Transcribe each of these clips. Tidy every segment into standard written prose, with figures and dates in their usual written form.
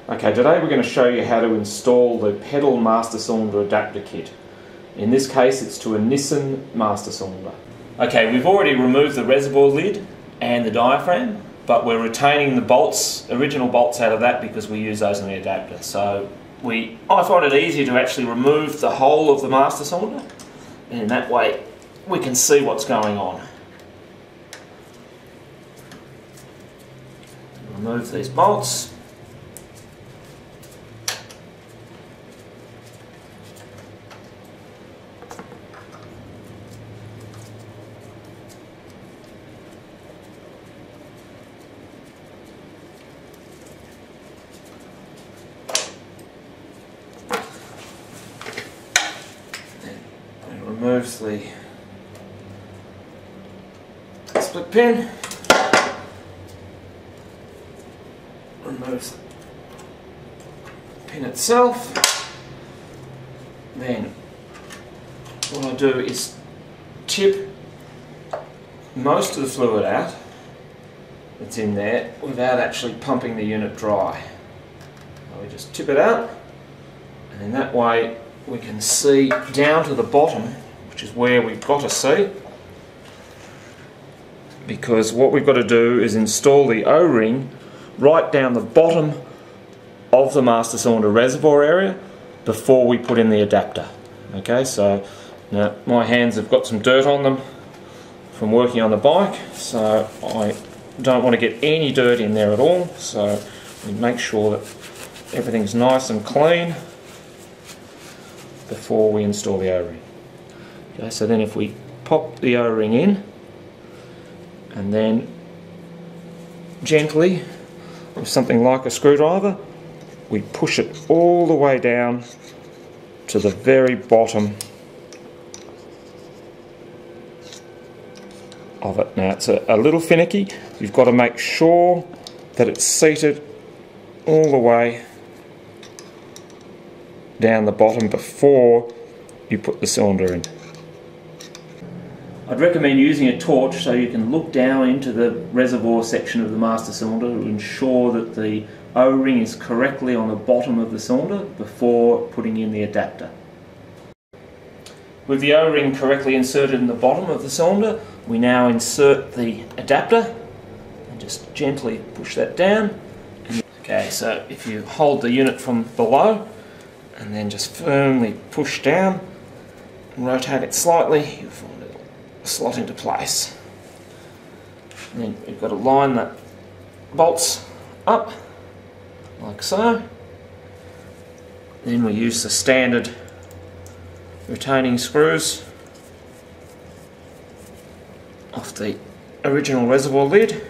Okay, today we're going to show you how to install the pedal master cylinder adapter kit. In this case it's to a Nissin master cylinder. Okay, we've already removed the reservoir lid and the diaphragm, but we're retaining the bolts, original bolts out of that because we use those in the adapter. So I find it easier to actually remove the whole of the master cylinder, and in that way we can see what's going on. Remove these bolts. Removes the split pin, removes the pin itself. Then what I do is tip most of the fluid out that's in there without actually pumping the unit dry. So we just tip it out, and in that way we can see down to the bottom, which is where we've got to see, because what we've got to do is install the O-ring right down the bottom of the master cylinder reservoir area before we put in the adapter. Okay, so now my hands have got some dirt on them from working on the bike, so I don't want to get any dirt in there at all, so we make sure that everything's nice and clean before we install the O-ring. Okay, so then if we pop the O-ring in and then gently with something like a screwdriver we push it all the way down to the very bottom of it. Now it's a little finicky. You've got to make sure that it's seated all the way down the bottom before you put the cylinder in. I'd recommend using a torch so you can look down into the reservoir section of the master cylinder to ensure that the O-ring is correctly on the bottom of the cylinder before putting in the adapter. With the O-ring correctly inserted in the bottom of the cylinder, we now insert the adapter and just gently push that down. Okay, so if you hold the unit from below and then just firmly push down and rotate it slightly, you'll find it'll slot into place. And then we've got to line the bolts up like so. Then we use the standard retaining screws off the original reservoir lid.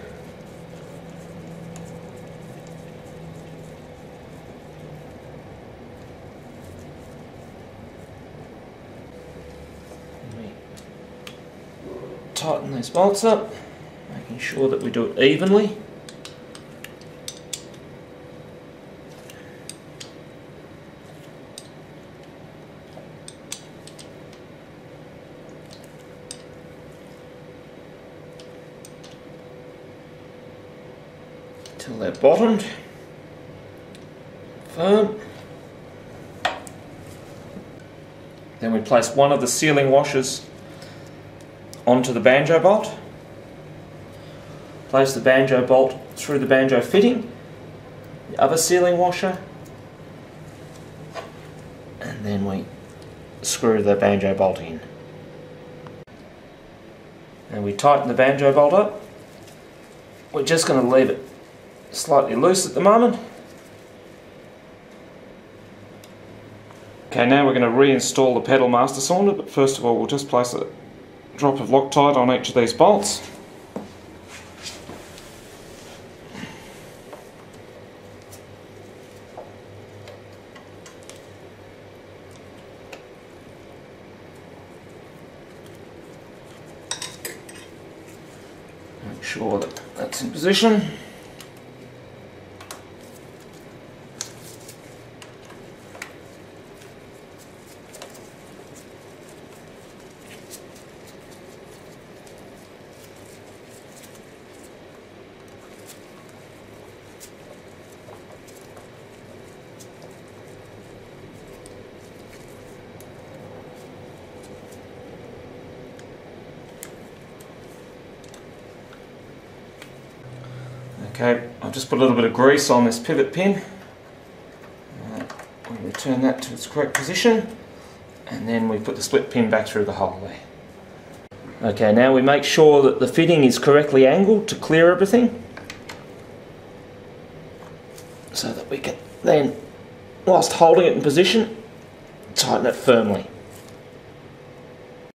Tighten these bolts up, making sure that we do it evenly. Till they're bottomed, firm. Then we place one of the sealing washers onto the banjo bolt. Place the banjo bolt through the banjo fitting, the other sealing washer, and then we screw the banjo bolt in. And we tighten the banjo bolt up. We're just going to leave it slightly loose at the moment. Okay, now we're going to reinstall the pedal master cylinder, but first of all we'll just place a drop of Loctite on each of these bolts. Make sure that that's in position. Okay, I've just put a little bit of grease on this pivot pin. We return that to its correct position, and then we put the split pin back through the hole there. Okay, now we make sure that the fitting is correctly angled to clear everything, so that we can then, whilst holding it in position, tighten it firmly.